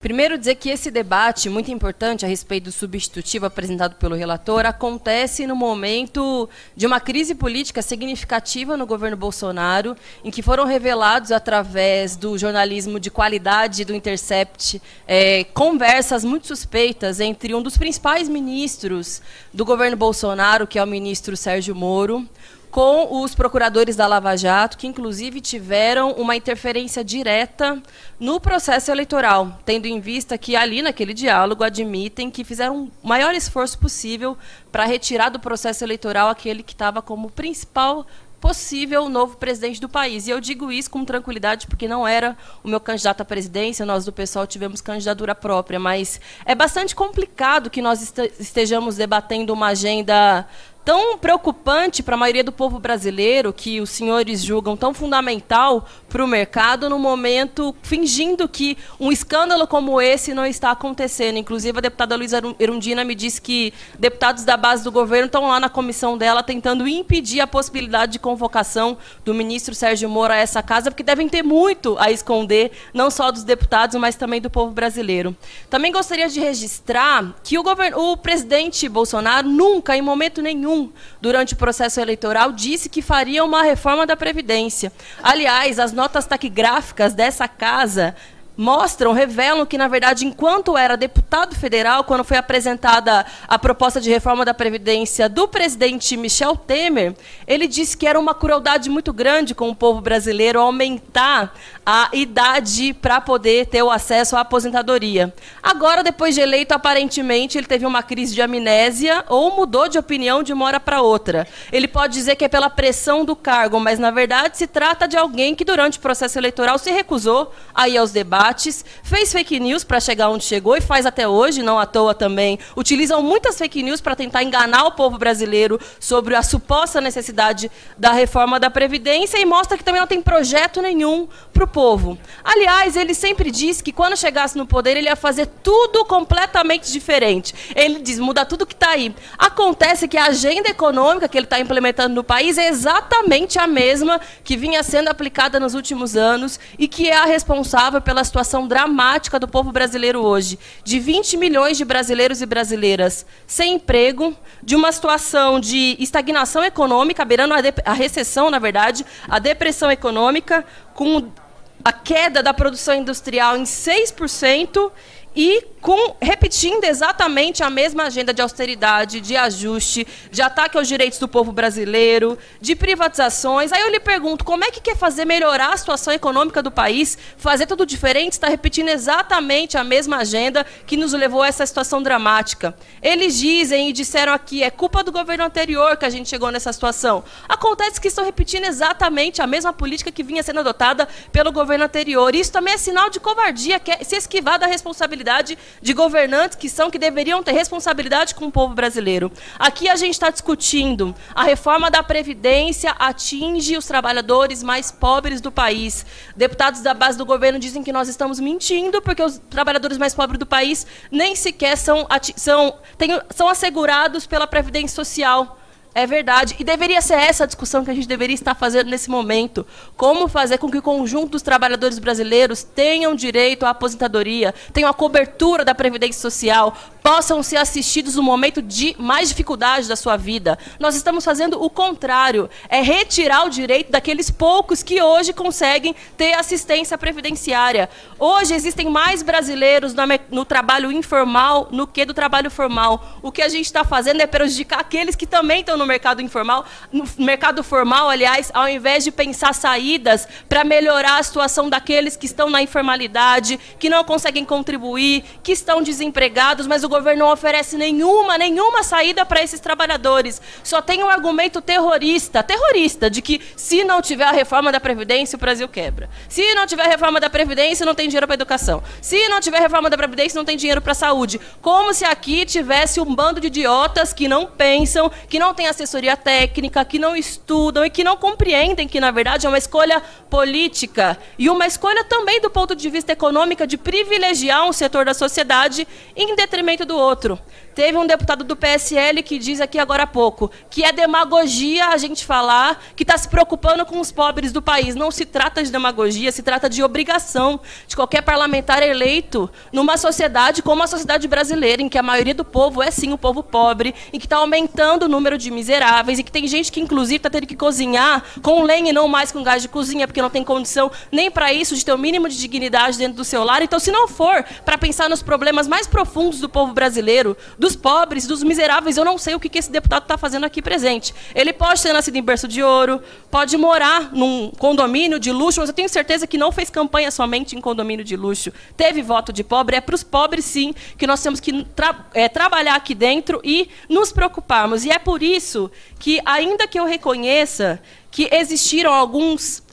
Primeiro, dizer que esse debate, muito importante a respeito do substitutivo apresentado pelo relator, acontece no momento de uma crise política significativa no governo Bolsonaro, em que foram revelados, através do jornalismo de qualidade do Intercept, conversas muito suspeitas entre um dos principais ministros do governo Bolsonaro, que é o ministro Sérgio Moro, com os procuradores da Lava Jato, que inclusive tiveram uma interferência direta no processo eleitoral, tendo em vista que ali, naquele diálogo, admitem que fizeram o maior esforço possível para retirar do processo eleitoral aquele que estava como principal possível novo presidente do país. E eu digo isso com tranquilidade, porque não era o meu candidato à presidência, nós do PSOL tivemos candidatura própria, mas é bastante complicado que nós estejamos debatendo uma agenda tão preocupante para a maioria do povo brasileiro, que os senhores julgam tão fundamental para o mercado, no momento fingindo que um escândalo como esse não está acontecendo. Inclusive, a deputada Luísa Erundina me disse que deputados da base do governo estão lá na comissão dela tentando impedir a possibilidade de convocação do ministro Sérgio Moro a essa casa, porque devem ter muito a esconder, não só dos deputados, mas também do povo brasileiro. Também gostaria de registrar que o presidente Bolsonaro nunca, em momento nenhum, durante o processo eleitoral, disse que faria uma reforma da Previdência. Aliás, as notas taquigráficas dessa casa revelam que, na verdade, enquanto era deputado federal, quando foi apresentada a proposta de reforma da Previdência do presidente Michel Temer, ele disse que era uma crueldade muito grande com o povo brasileiro aumentar a idade para poder ter o acesso à aposentadoria. Agora, depois de eleito, aparentemente, ele teve uma crise de amnésia ou mudou de opinião de uma hora para outra. Ele pode dizer que é pela pressão do cargo, mas, na verdade, se trata de alguém que, durante o processo eleitoral, se recusou a ir aos debates, fez fake news para chegar onde chegou e faz até hoje, não à toa também. Utilizam muitas fake news para tentar enganar o povo brasileiro sobre a suposta necessidade da reforma da Previdência e mostra que também não tem projeto nenhum para o povo. Aliás, ele sempre disse que quando chegasse no poder ele ia fazer tudo completamente diferente. Ele diz, muda tudo que está aí. Acontece que a agenda econômica que ele está implementando no país é exatamente a mesma que vinha sendo aplicada nos últimos anos e que é a responsável pela situação dramática do povo brasileiro hoje, de 20 milhões de brasileiros e brasileiras sem emprego, de uma situação de estagnação econômica, beirando a recessão, na verdade, a depressão econômica, com a queda da produção industrial em 6%, e repetindo exatamente a mesma agenda de austeridade, de ajuste, de ataque aos direitos do povo brasileiro, de privatizações. Aí eu lhe pergunto, como é que quer fazer melhorar a situação econômica do país, fazer tudo diferente, está repetindo exatamente a mesma agenda que nos levou a essa situação dramática. Eles dizem e disseram aqui, é culpa do governo anterior que a gente chegou nessa situação. Acontece que estão repetindo exatamente a mesma política que vinha sendo adotada pelo governo anterior. Isso também é sinal de covardia, que é se esquivar da responsabilidade de governantes que deveriam ter responsabilidade com o povo brasileiro. Aqui a gente está discutindo a reforma da Previdência atinge os trabalhadores mais pobres do país. Deputados da base do governo dizem que nós estamos mentindo, porque os trabalhadores mais pobres do país nem sequer são assegurados pela Previdência Social. É verdade. E deveria ser essa a discussão que a gente deveria estar fazendo nesse momento. Como fazer com que o conjunto dos trabalhadores brasileiros tenham direito à aposentadoria, tenham a cobertura da Previdência Social, possam ser assistidos no momento de mais dificuldade da sua vida. Nós estamos fazendo o contrário. É retirar o direito daqueles poucos que hoje conseguem ter assistência previdenciária. Hoje existem mais brasileiros no trabalho informal do que do trabalho formal. O que a gente está fazendo é prejudicar aqueles que também estão no mercado informal, no mercado formal, aliás, ao invés de pensar saídas para melhorar a situação daqueles que estão na informalidade, que não conseguem contribuir, que estão desempregados, mas o governo não oferece nenhuma saída para esses trabalhadores. Só tem um argumento terrorista, de que se não tiver a reforma da Previdência, o Brasil quebra. Se não tiver a reforma da Previdência, não tem dinheiro para educação. Se não tiver a reforma da Previdência, não tem dinheiro para saúde. Como se aqui tivesse um bando de idiotas que não pensam, que não têm a assessoria técnica, que não estudam e que não compreendem que, na verdade, é uma escolha política e uma escolha também do ponto de vista econômico de privilegiar um setor da sociedade em detrimento do outro. Teve um deputado do PSL que diz aqui agora há pouco que é demagogia a gente falar que está se preocupando com os pobres do país. Não se trata de demagogia, se trata de obrigação de qualquer parlamentar eleito numa sociedade como a sociedade brasileira, em que a maioria do povo é, sim, o povo pobre, em que está aumentando o número de miseráveis, e que tem gente que, inclusive, está tendo que cozinhar com lenha e não mais com gás de cozinha, porque não tem condição nem para isso, de ter o mínimo de dignidade dentro do seu lar. Então, se não for para pensar nos problemas mais profundos do povo brasileiro, dos pobres, dos miseráveis, eu não sei o que esse deputado está fazendo aqui presente. Ele pode ter nascido em berço de ouro, pode morar num condomínio de luxo, mas eu tenho certeza que não fez campanha somente em condomínio de luxo. Teve voto de pobre. É para os pobres, sim, que nós temos que trabalhar aqui dentro e nos preocuparmos. E é por isso que, ainda que eu reconheça que existiram alguns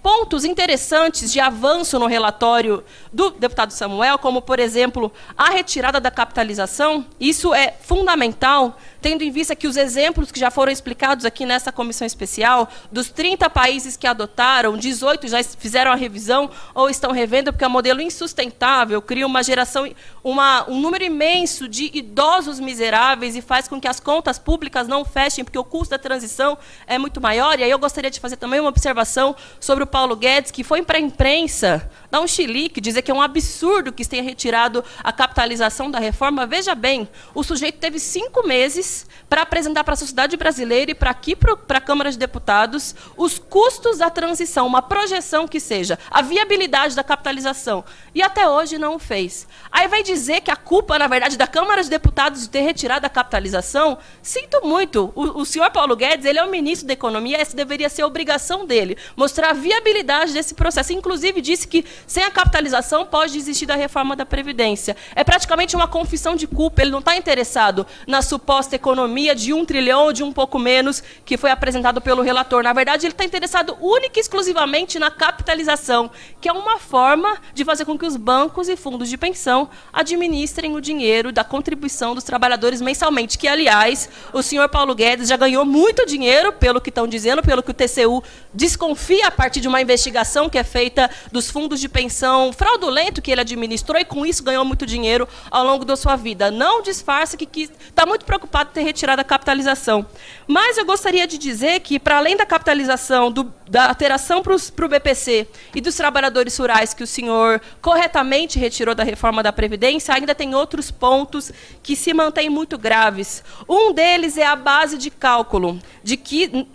pontos interessantes de avanço no relatório do deputado Samuel, como, por exemplo, a retirada da capitalização. Isso é fundamental, tendo em vista que os exemplos que já foram explicados aqui nessa comissão especial, dos 30 países que adotaram, 18 já fizeram a revisão ou estão revendo, porque é um modelo insustentável, cria uma geração, um número imenso de idosos miseráveis e faz com que as contas públicas não fechem, porque o custo da transição é muito maior. E aí eu gostaria de fazer também uma observação sobre o Paulo Guedes, que foi para a imprensa dar um chilique, dizer que é um absurdo que tenha retirado a capitalização da reforma. Veja bem, o sujeito teve 5 meses para apresentar para a sociedade brasileira e para aqui, para a Câmara de Deputados, os custos da transição, uma projeção que seja, a viabilidade da capitalização. E até hoje não o fez. Aí vai dizer que a culpa, na verdade, da Câmara de Deputados de ter retirado a capitalização. Sinto muito. O senhor Paulo Guedes, ele é o ministro da Economia, essa deveria ser a obrigação dele, mostrar a viabilidade desse processo. Inclusive, disse que sem a capitalização pode desistir da reforma da Previdência. É praticamente uma confissão de culpa. Ele não está interessado na suposta economia de 1 trilhão ou de um pouco menos que foi apresentado pelo relator. Na verdade, ele está interessado única e exclusivamente na capitalização, que é uma forma de fazer com que os bancos e fundos de pensão administrem o dinheiro da contribuição dos trabalhadores mensalmente, que, aliás, o senhor Paulo Guedes já ganhou muito dinheiro, pelo que estão dizendo, pelo que o TCU desconfia a partir de uma investigação que é feita dos fundos de pensão fraudulento que ele administrou, e com isso ganhou muito dinheiro ao longo da sua vida. Não disfarça que está muito preocupado em ter retirado a capitalização. Mas eu gostaria de dizer que, para além da capitalização, da alteração para o BPC e dos trabalhadores rurais que o senhor corretamente retirou da reforma da Previdência, ainda tem outros pontos que se mantêm muito graves. Um deles é a base de cálculo, de que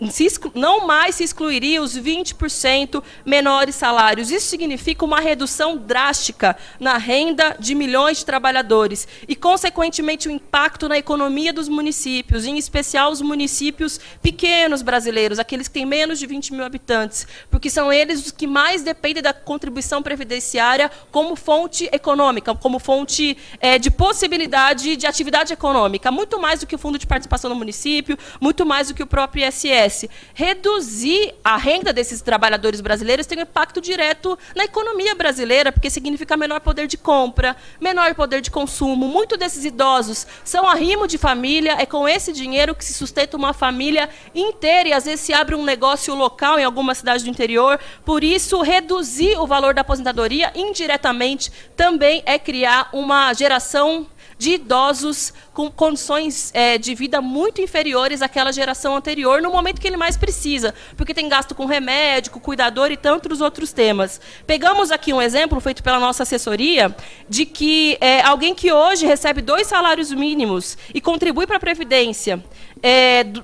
não mais se excluiria os 20% menores salários. Isso significa uma redução drástica na renda de milhões de trabalhadores e, consequentemente, o impacto na economia dos municípios, em especial os municípios pequenos brasileiros, aqueles que têm menos de 20 mil habitantes, porque são eles os que mais dependem da contribuição previdenciária como fonte econômica, como fonte de possibilidade de atividade econômica, muito mais do que o Fundo de Participação no Município, muito mais do que o próprio ISS. Reduzir a renda desses trabalhadores brasileiros tem um impacto direto na economia brasileira, porque significa menor poder de compra, menor poder de consumo. Muitos desses idosos são arrimo de família, é com esse dinheiro que se sustenta uma família inteira, e às vezes se abre um negócio local em alguma cidade do interior. Por isso, reduzir o valor da aposentadoria indiretamente também é criar uma geração de idosos com condições de vida muito inferiores àquela geração anterior, no momento que ele mais precisa, porque tem gasto com remédio, com cuidador e tantos outros temas. Pegamos aqui um exemplo feito pela nossa assessoria de que alguém que hoje recebe 2 salários mínimos e contribui para a Previdência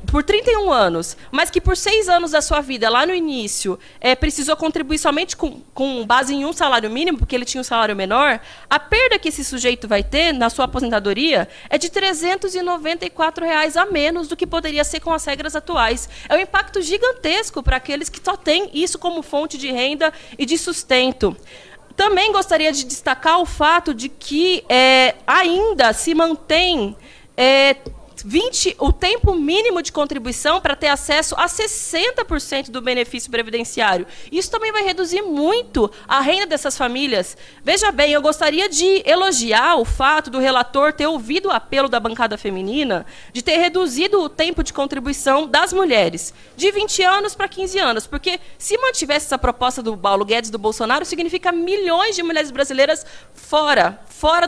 por 31 anos, mas que por 6 anos da sua vida, lá no início, precisou contribuir somente com base em um salário mínimo, porque ele tinha um salário menor, a perda que esse sujeito vai ter na sua aposentadoria é de R$ 394 a menos do que poderia ser com as regras atuais. É um impacto gigantesco para aqueles que só têm isso como fonte de renda e de sustento. Também gostaria de destacar o fato de que ainda se mantém o tempo mínimo de contribuição para ter acesso a 60% do benefício previdenciário. Isso também vai reduzir muito a renda dessas famílias. Veja bem, eu gostaria de elogiar o fato do relator ter ouvido o apelo da bancada feminina de ter reduzido o tempo de contribuição das mulheres, de 20 anos para 15 anos, porque se mantivesse essa proposta do Paulo Guedes, do Bolsonaro, significa milhões de mulheres brasileiras fora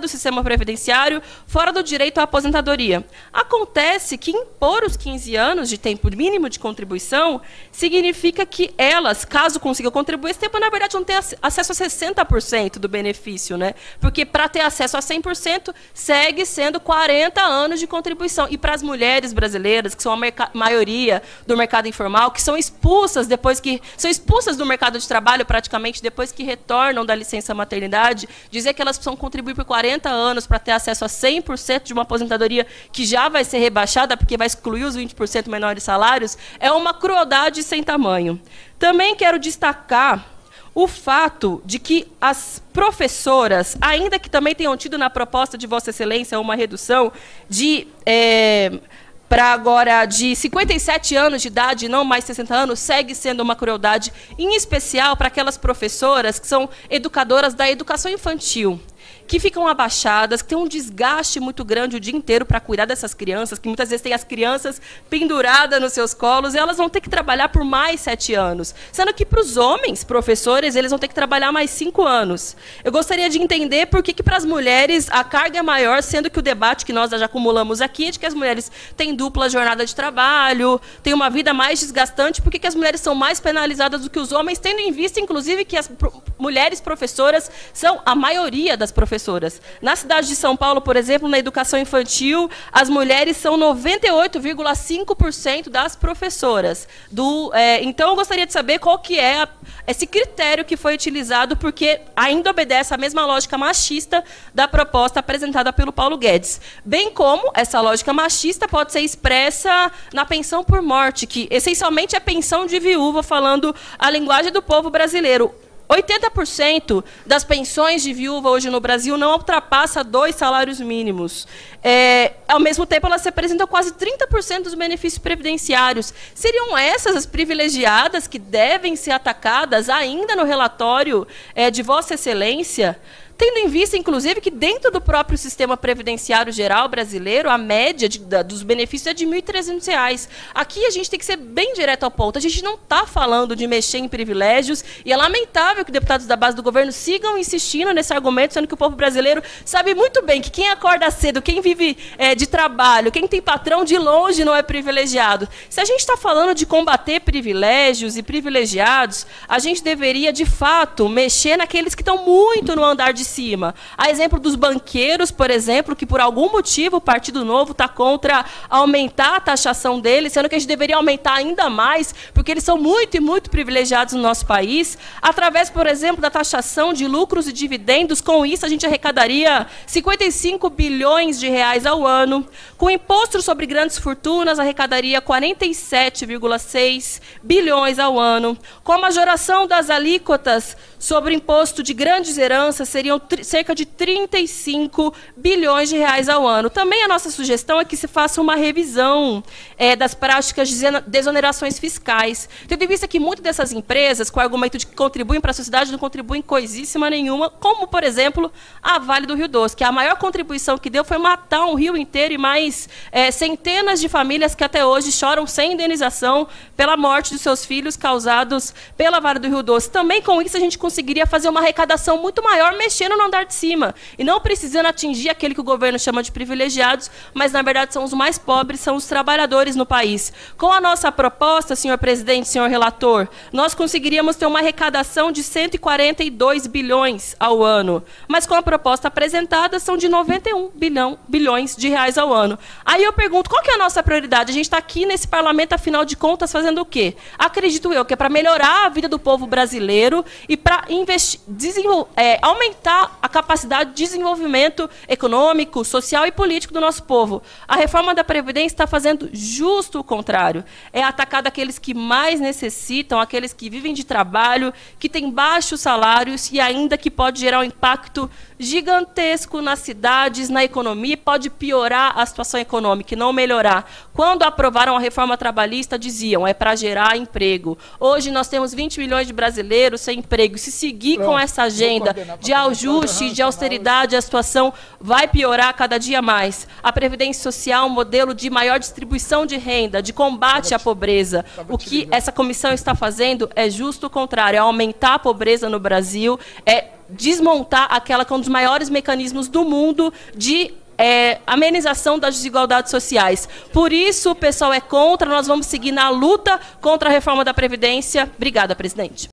do sistema previdenciário, fora do direito à aposentadoria. Acontece que impor os 15 anos de tempo mínimo de contribuição significa que elas, caso consigam contribuir, esse tempo, na verdade, não tem acesso a 60% do benefício, né? Porque para ter acesso a 100%, segue sendo 40 anos de contribuição. E para as mulheres brasileiras, que são a maioria do mercado informal, que são expulsas do mercado de trabalho praticamente depois que retornam da licença maternidade, dizer que elas precisam contribuir por 40 anos para ter acesso a 100% de uma aposentadoria que já vai ser rebaixada porque vai excluir os 20% menores salários, é uma crueldade sem tamanho. Também quero destacar o fato de que as professoras, ainda que também tenham tido na proposta de Vossa Excelência uma redução de para agora de 57 anos de idade, não mais 60 anos, segue sendo uma crueldade, em especial para aquelas professoras que são educadoras da educação infantil, que ficam abaixadas, que têm um desgaste muito grande o dia inteiro para cuidar dessas crianças, que muitas vezes têm as crianças penduradas nos seus colos, e elas vão ter que trabalhar por mais 7 anos. Sendo que para os homens, professores, eles vão ter que trabalhar mais 5 anos. Eu gostaria de entender por que para as mulheres a carga é maior, sendo que o debate que nós já acumulamos aqui é de que as mulheres têm dupla jornada de trabalho, têm uma vida mais desgastante, por que as mulheres são mais penalizadas do que os homens, tendo em vista, inclusive, que as mulheres professoras são a maioria das professoras. Na cidade de São Paulo, por exemplo, na educação infantil, as mulheres são 98,5% das professoras. Então, eu gostaria de saber qual que é esse critério que foi utilizado, porque ainda obedece à mesma lógica machista da proposta apresentada pelo Paulo Guedes. Bem como essa lógica machista pode ser expressa na pensão por morte, que essencialmente é pensão de viúva, falando a linguagem do povo brasileiro. 80% das pensões de viúva hoje no Brasil não ultrapassa 2 salários mínimos. Ao mesmo tempo, elas representam quase 30% dos benefícios previdenciários. Seriam essas as privilegiadas que devem ser atacadas ainda no relatório de Vossa Excelência? Tendo em vista, inclusive, que dentro do próprio sistema previdenciário geral brasileiro, a média dos benefícios é de R$ 1.300. Aqui a gente tem que ser bem direto ao ponto. A gente não está falando de mexer em privilégios, e é lamentável que deputados da base do governo sigam insistindo nesse argumento, sendo que o povo brasileiro sabe muito bem que quem acorda cedo, quem vive de trabalho, quem tem patrão, de longe não é privilegiado. Se a gente está falando de combater privilégios e privilegiados, a gente deveria, de fato, mexer naqueles que estão muito no andar de cima. A exemplo dos banqueiros, por exemplo, que por algum motivo o Partido Novo está contra aumentar a taxação deles, sendo que a gente deveria aumentar ainda mais, porque eles são muito e muito privilegiados no nosso país. Através, por exemplo, da taxação de lucros e dividendos, com isso a gente arrecadaria 55 bilhões de reais ao ano. Com o imposto sobre grandes fortunas, arrecadaria 47,6 bilhões ao ano. Com a majoração das alíquotas sobre o imposto de grandes heranças, seriam cerca de 35 bilhões de reais ao ano. Também a nossa sugestão é que se faça uma revisão das práticas de desonerações fiscais, tendo em vista que muitas dessas empresas, com o argumento de que contribuem para a sociedade, não contribuem coisíssima nenhuma, como, por exemplo, a Vale do Rio Doce, que a maior contribuição que deu foi matar um rio inteiro e mais centenas de famílias que até hoje choram sem indenização pela morte dos seus filhos causados pela Vale do Rio Doce. Também com isso a gente conseguiria fazer uma arrecadação muito maior mexendo no andar de cima, e não precisando atingir aquele que o governo chama de privilegiados, mas na verdade são os mais pobres, são os trabalhadores no país. Com a nossa proposta, senhor presidente, senhor relator, nós conseguiríamos ter uma arrecadação de 142 bilhões ao ano, mas com a proposta apresentada são de 91 bilhões de reais ao ano. Aí eu pergunto, qual que é a nossa prioridade? A gente está aqui nesse parlamento, afinal de contas, fazendo o quê? Acredito eu que é para melhorar a vida do povo brasileiro e para para aumentar a capacidade de desenvolvimento econômico, social e político do nosso povo. A reforma da Previdência está fazendo justo o contrário. É atacar aqueles que mais necessitam, aqueles que vivem de trabalho, que têm baixos salários e ainda que pode gerar um impacto gigantesco nas cidades, na economia, e pode piorar a situação econômica e não melhorar. Quando aprovaram a reforma trabalhista, diziam, é para gerar emprego. Hoje nós temos 20 milhões de brasileiros sem emprego. Se seguir com essa agenda de ajuste, de austeridade, a situação vai piorar cada dia mais. A Previdência Social é um modelo de maior distribuição de renda, de combate à pobreza. O que essa comissão está fazendo é justo o contrário, é aumentar a pobreza no Brasil, é desmontar aquela que é um dos maiores mecanismos do mundo de amenização das desigualdades sociais. Por isso, o pessoal é contra, nós vamos seguir na luta contra a reforma da Previdência. Obrigada, presidente.